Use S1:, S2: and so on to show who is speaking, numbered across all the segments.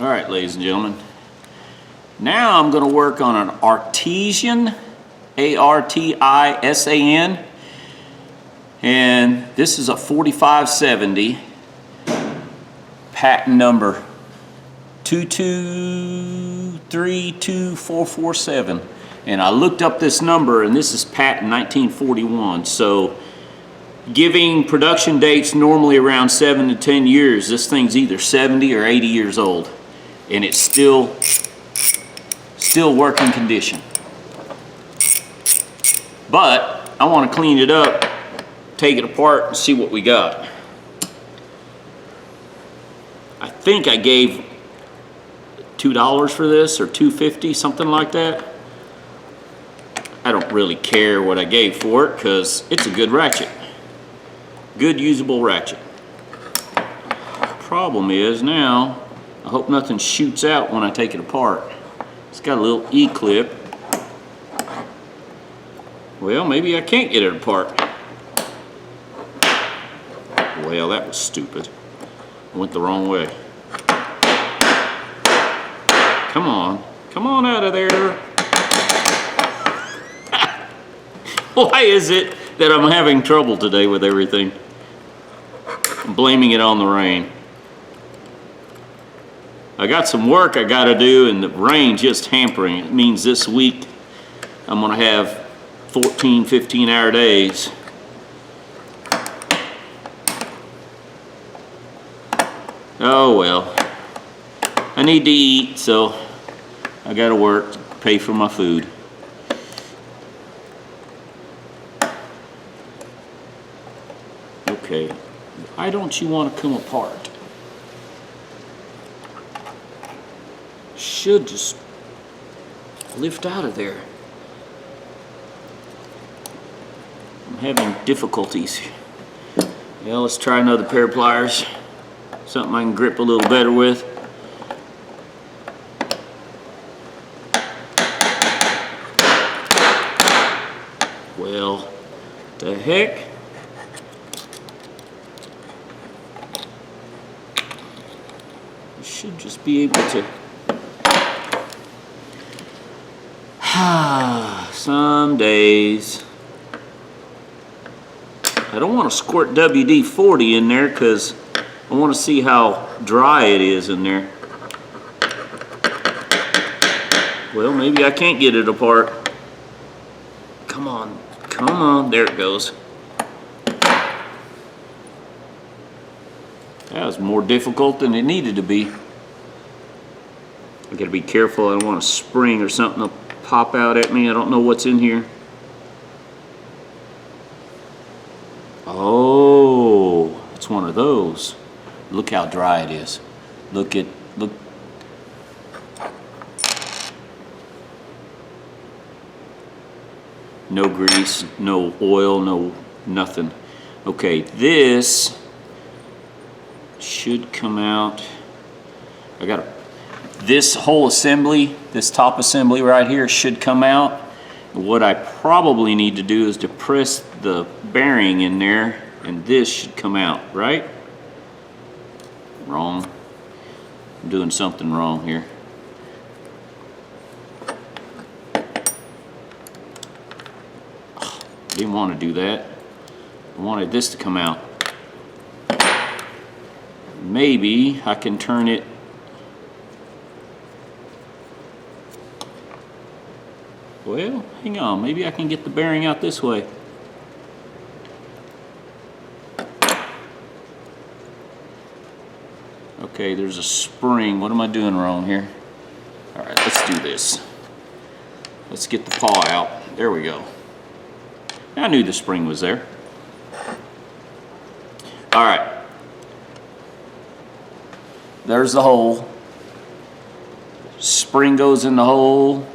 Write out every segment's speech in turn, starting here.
S1: All right, ladies and gentlemen. Now I'm going to work on an Artisan, A-R-T-I-S-A-N. And this is a 4570, patent number 2232447. And I looked up this number, and this is patent 1941. So giving production dates normally around 7 to 10 years, this thing's either 70 or 80 years old. And it's still working condition. But I want to clean it up, take it apart, and see what we got. I think I gave $2 for this, or $2.50, something like that. I don't really care what I gave for it because it's a good ratchet. Good usable ratchet. Problem is now, I hope nothing shoots out when I take it apart. It's got a little E-clip. Well, maybe I can't get it apart. Well, that was stupid. I went the wrong way. Come on. Come on out of there. Why is it that I'm having trouble today with everything? I'm blaming it on the rain. I got some work I got to do, and the rain just hampering. It means this week I'm going to have 14, 15-hour days. Oh well. I need to eat, so I got to work, pay for my food. Okay, why don't you want to come apart? Should just lift out of there. I'm having difficulties. Well, let's try another pair of pliers. Something I can grip a little better with. Well, the heck? You should just be able to. Some days. I don't want to squirt WD-40 in there because I want to see how dry it is in there. Well, maybe I can't get it apart. Come on, come on, there it goes. That was more difficult than it needed to be. I gotta be careful, I don't want a spring or something to pop out at me. I don't know what's in here. Oh, it's one of those. Look how dry it is. Look. No grease, no oil, no nothing. Okay, this should come out. This whole assembly, this top assembly right here should come out. What I probably need to do is to press the bearing in there, and this should come out, right? Wrong. I'm doing something wrong here. Didn't want to do that. I wanted this to come out. Maybe I can turn it. Well, hang on. Maybe I can get the bearing out this way. Okay, there's a spring. What am I doing wrong here? All right, let's do this. Let's get the paw out. There we go. I knew the spring was there. All right. There's the hole. Spring goes in the hole.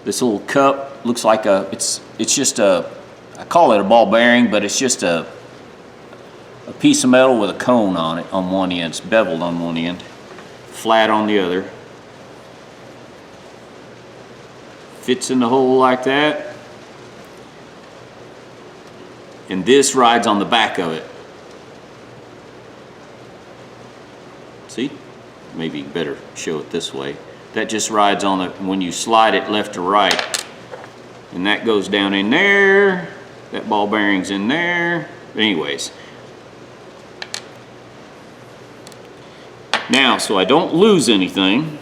S1: This little cup looks like it's just a, I call it a ball bearing, but it's just a piece of metal with a cone on it on one end. It's beveled on one end, flat on the other. Fits in the hole like that. And this rides on the back of it. See? maybe better show it this way. That just rides on the, when you slide it left to right, and that goes down in there. That ball bearing's in there. But anyways, now so I don't lose anything,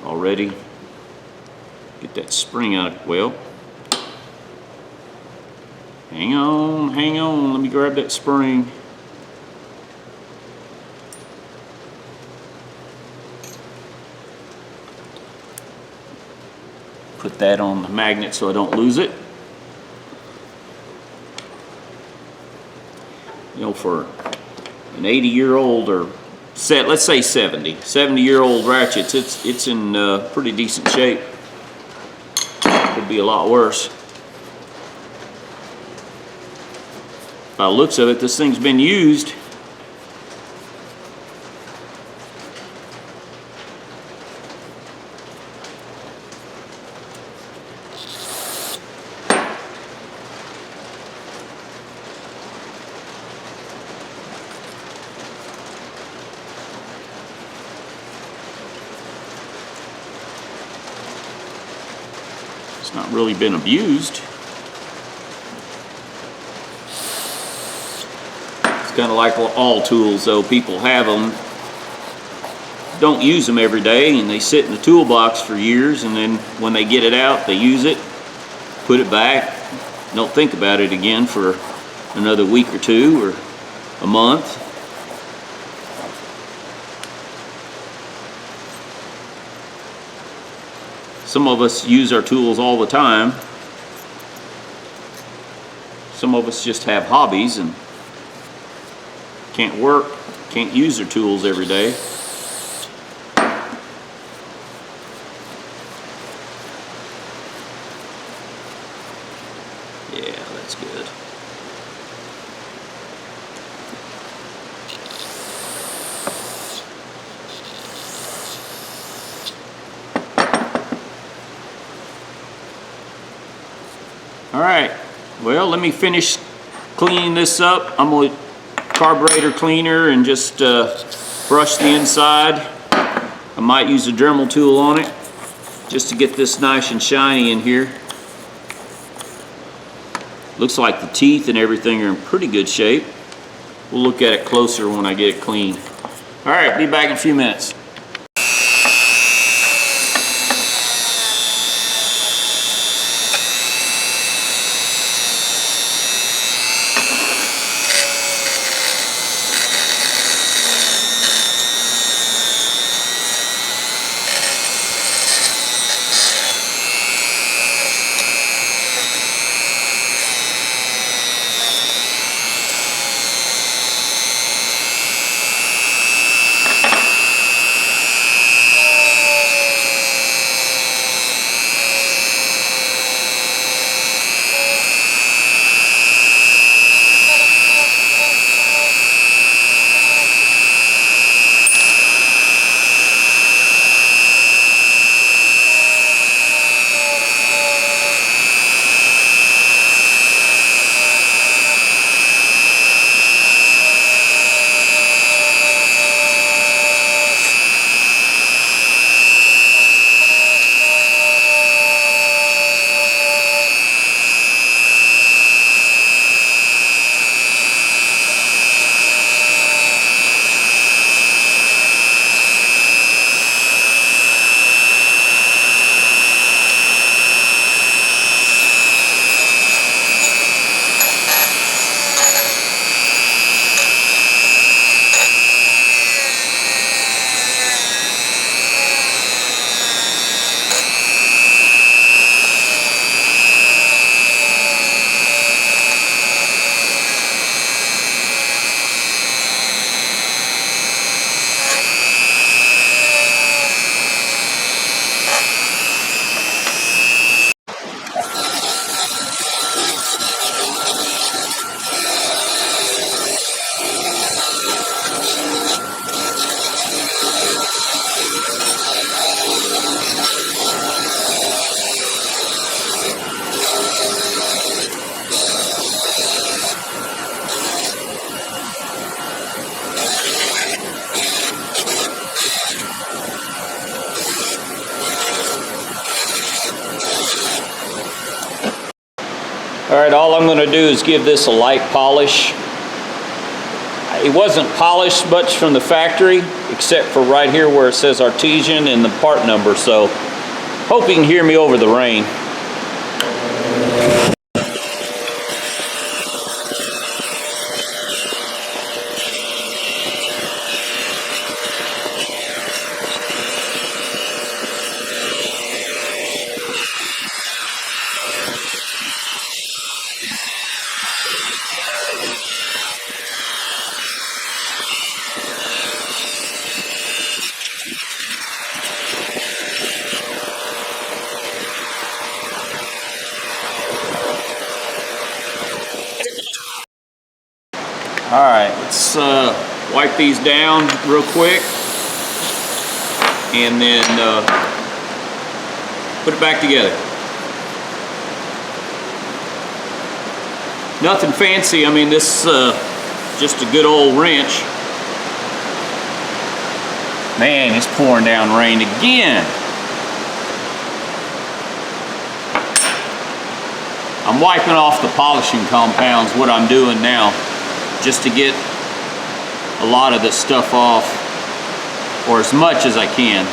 S1: already get that spring out. Well, hang on, let me grab that spring. Put that on the magnet so I don't lose it. You know, for an 80-year-old or let's say 70-year-old ratchets, it's in pretty decent shape. Could be a lot worse. By the looks of it, this thing's been used. It's not really been abused. It's kind of like all tools, though. People have them, don't use them every day, and they sit in the toolbox for years, and then when they get it out, they use it, put it back, don't think about it again for another week or two or a month. Some of us use our tools all the time. Some of us just have hobbies and can't use their tools every day. Yeah, that's good. All right, well, let me finish cleaning this up. I'm going to carburetor cleaner and just brush the inside. I might use a Dremel tool on it just to get this nice and shiny in here. Looks like the teeth and everything are in pretty good shape. We'll look at it closer when I get it cleaned. All right, be back in a few minutes. All right, all I'm gonna do is give this a light polish. It wasn't polished much from the factory, except for right here where it says Artisan and the part number, so hope you can hear me over the rain. All right, let's wipe these down real quick and then put it back together. Nothing fancy. I mean, this just a good old wrench. Man, it's pouring down rain again. I'm wiping off the polishing compounds, what I'm doing now, just to get a lot of this stuff off, or as much as I can.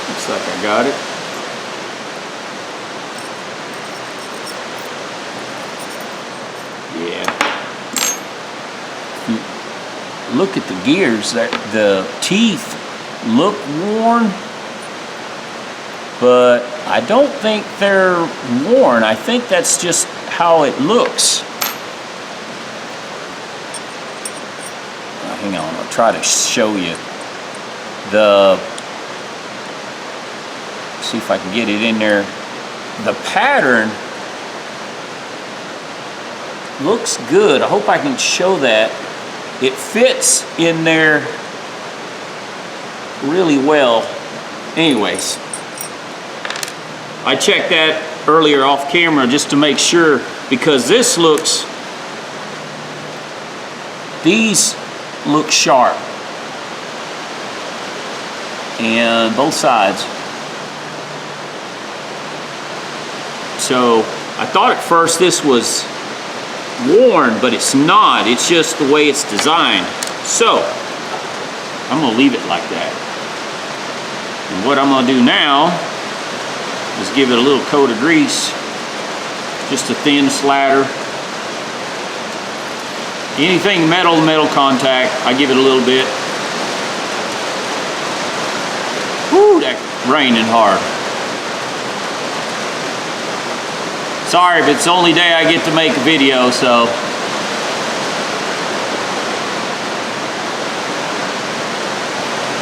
S1: Looks like I got it. Yeah. Look at the gears. The teeth look worn, but I don't think they're worn. I think that's just how it looks. Hang on, I'll try to show you see if I can get it in there. The pattern looks good. I hope I can show that. It fits in there really well. Anyways, I checked that earlier off camera just to make sure, because these look sharp, and both sides. So I thought at first this was worn, but it's not. It's just the way it's designed. So I'm gonna leave it like that. And what I'm gonna do now is give it a little coat of grease, just a thin slatter. Anything metal to metal contact, I give it a little bit. Whoo, that's raining hard. Sorry, but it's the only day I get to make a video, so.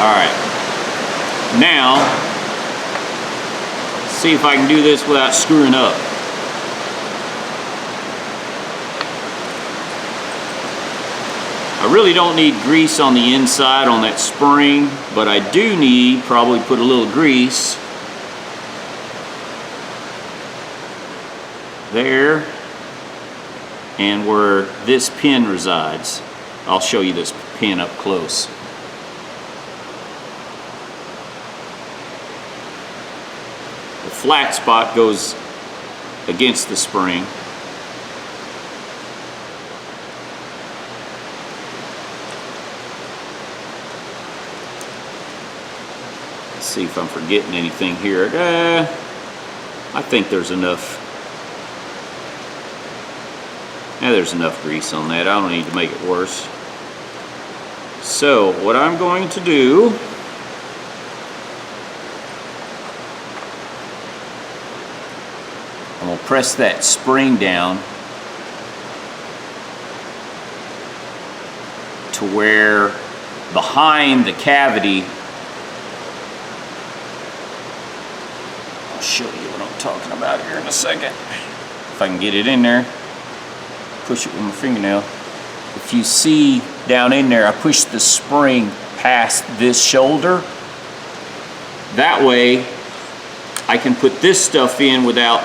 S1: All right. Now, let's see if I can do this without screwing up. I really don't need grease on the inside on that spring, but I do need probably put a little grease there and where this pin resides. I'll show you this pin up close. The flat spot goes against the spring. Let's see if I'm forgetting anything here. I think there's enough. Now there's enough grease on that. I don't need to make it worse. So what I'm going to do, I'm going to press that spring down to where behind the cavity. I'll show you what I'm talking about here in a second. If I can get it in there, push it with my fingernail. If you see down in there, I push the spring past this shoulder. That way, I can put this stuff in without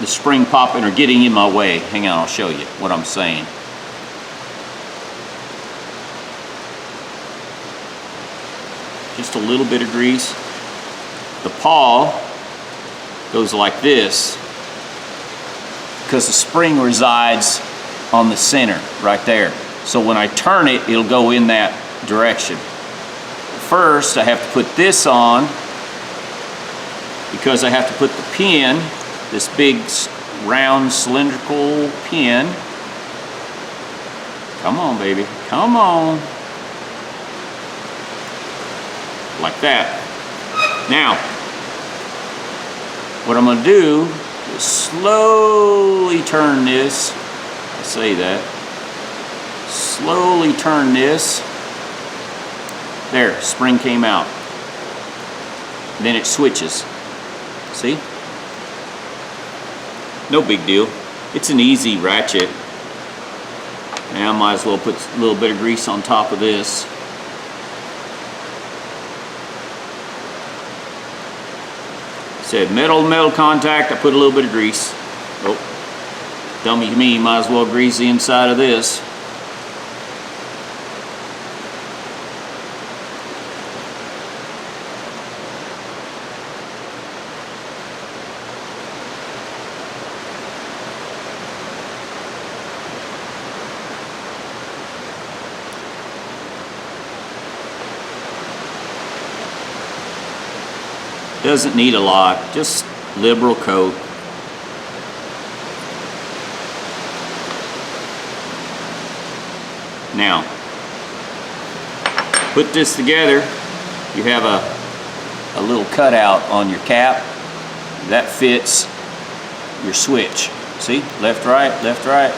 S1: the spring popping or getting in my way. Hang on, I'll show you what I'm saying. Just a little bit of grease. The paw goes like this because the spring resides on the center right there. So when I turn it, it'll go in that direction. First, I have to put this on because I have to put the pin, this big round cylindrical pin. Come on, baby, come on. Like that. Now, what I'm going to do is slowly turn this. I say that. Slowly turn this. There, spring came out. Then it switches. See? No big deal. It's an easy ratchet. Now I might as well put a little bit of grease on top of this. Said metal to metal contact, I put a little bit of grease. Oh, dummy me, might as well grease the inside of this. Doesn't need a lot, just liberal coat. Now, put this together, you have a little cutout on your cap. That fits your switch. See, left, right, left, right.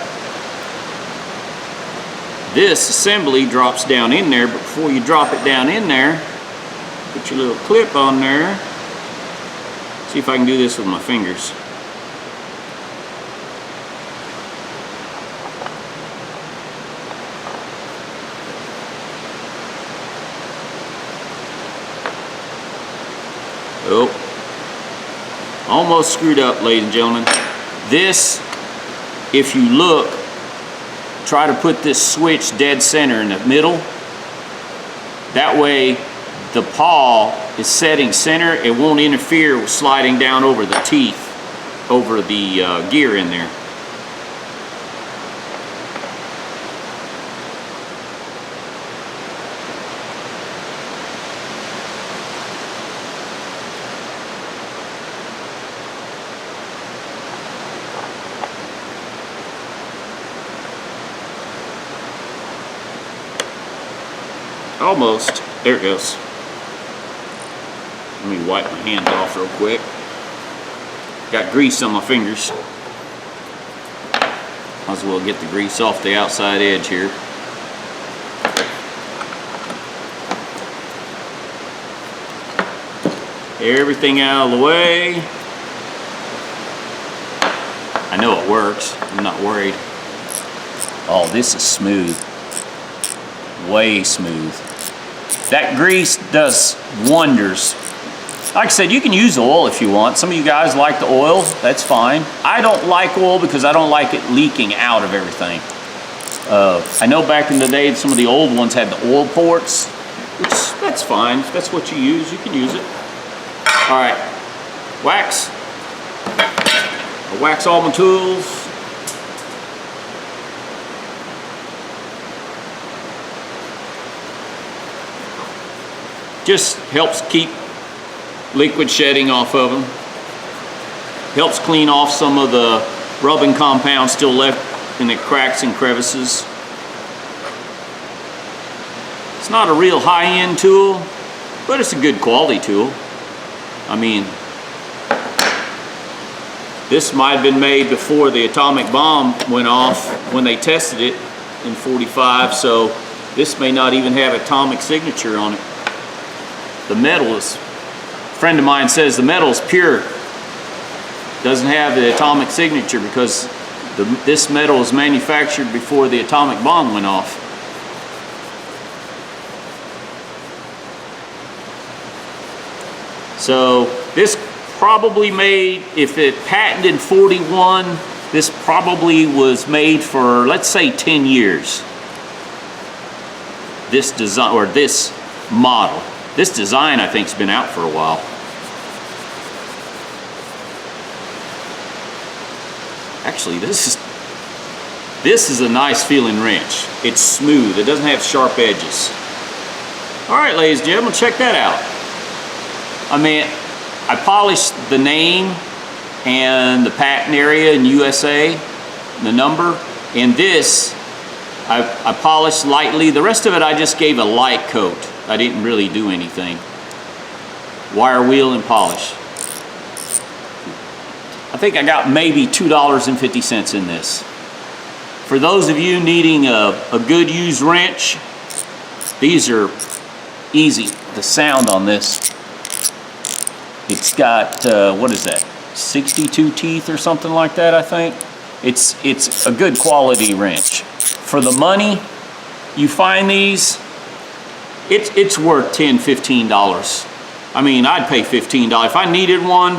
S1: This assembly drops down in there, but before you drop it down in there, put your little clip on there. See if I can do this with my fingers. Oh, almost screwed up, ladies and gentlemen. This, if you look, try to put this switch dead center in the middle. That way, the paw is setting center. It won't interfere with sliding down over the teeth, over the gear in there. Almost. There it goes. Let me wipe my hands off real quick. Got grease on my fingers. Might as well get the grease off the outside edge here. Everything out of the way. I know it works. I'm not worried. Oh, this is smooth. Way smooth. That grease does wonders. Like I said, you can use oil if you want. Some of you guys like the oil, that's fine. I don't like oil because I don't like it leaking out of everything. I know back in the day, some of the old ones had the oil ports, which that's fine. If that's what you use, you can use it. All right, wax. I wax all my tools. Just helps keep liquid shedding off of them. Helps clean off some of the rubbing compound still left in the cracks and crevices. It's not a real high-end tool, but it's a good quality tool. I mean, this might have been made before the atomic bomb went off when they tested it in 45, so This may not even have atomic signature on it. The metal is, a friend of mine says the metal is pure. Doesn't have the atomic signature because this metal was manufactured before the atomic bomb went off. So this probably made, if it patented in 41, this probably was made for, let's say, 10 years. This design, or this model. This design, I think, has been out for a while. Actually, this is a nice feeling wrench. It's smooth. It doesn't have sharp edges. All right, ladies and gentlemen, check that out. I mean, I polished the name and the patent area in USA, the number, and this I polished lightly. The rest of it I just gave a light coat. I didn't really do anything. Wire wheel and polish. I think I got maybe $2.50 in this. For those of you needing a good used wrench, these are easy. The sound on this, it's got, what is that, 62 teeth or something like that, I think. It's a good quality wrench. For the money you find these, it's worth $10, $15. I mean, I'd pay $15. If I needed one,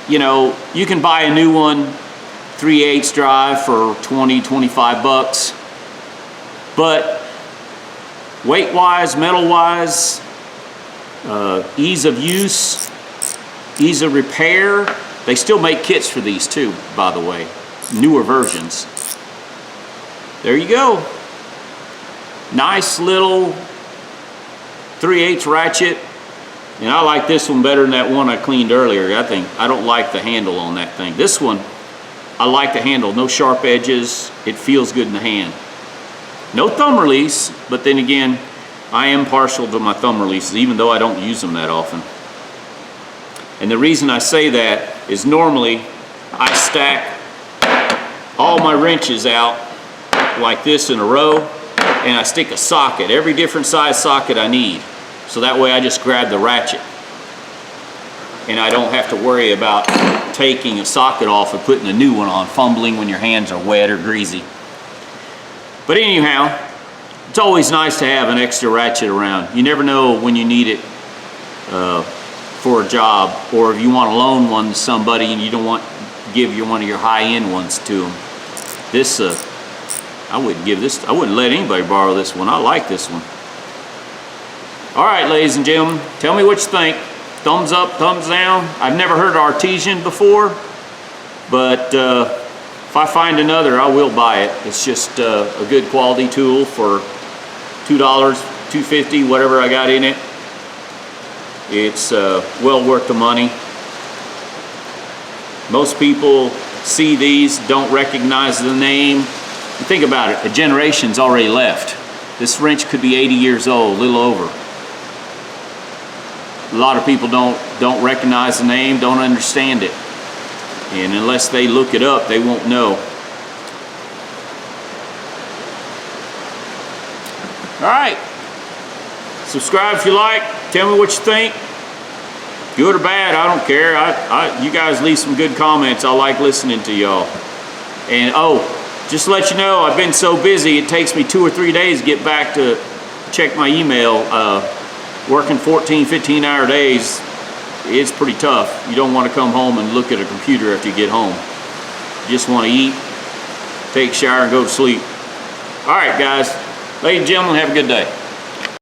S1: you know, you can buy a new one, 3/8 drive for 20, 25 bucks. But weight-wise, metal-wise, ease of use, ease of repair. They still make kits for these too, by the way, newer versions. There you go. Nice little 3/8 ratchet. And I like this one better than that one I cleaned earlier. I don't like the handle on that thing. This one, I like the handle. No sharp edges. It feels good in the hand. No thumb release, but then again, I am partial to my thumb releases, even though I don't use them that often. And the reason I say that is normally I stack all my wrenches out like this in a row, and I stick a socket, every different size socket I need. So that way I just grab the ratchet. And I don't have to worry about taking a socket off and putting a new one on, fumbling when your hands are wet or greasy. But anyhow, it's always nice to have an extra ratchet around. You never know when you need it for a job, or if you want to loan one to somebody and you don't want to give one of your high-end ones to them. This, I wouldn't let anybody borrow this one. I like this one. All right, ladies and gentlemen, tell me what you think. Thumbs up, thumbs down. I've never heard of Artisan before, but if I find another, I will buy it. It's just a good quality tool for $2, $2.50, whatever I got in it. It's well worth the money. Most people see these, don't recognize the name. And think about it, a generation's already left. This wrench could be 80 years old, a little over. A lot of people don't recognize the name, don't understand it. And unless they look it up, they won't know. All right. Subscribe if you like. Tell me what you think. Good or bad, I don't care. You guys leave some good comments. I like listening to y'all. And oh, just to let you know, I've been so busy, it takes me 2 or 3 days to get back to check my email. Working 14, 15-hour days, it's pretty tough. You don't want to come home and look at a computer after you get home. You just want to eat, take a shower, and go to sleep. All right, guys. Ladies and gentlemen, have a good day.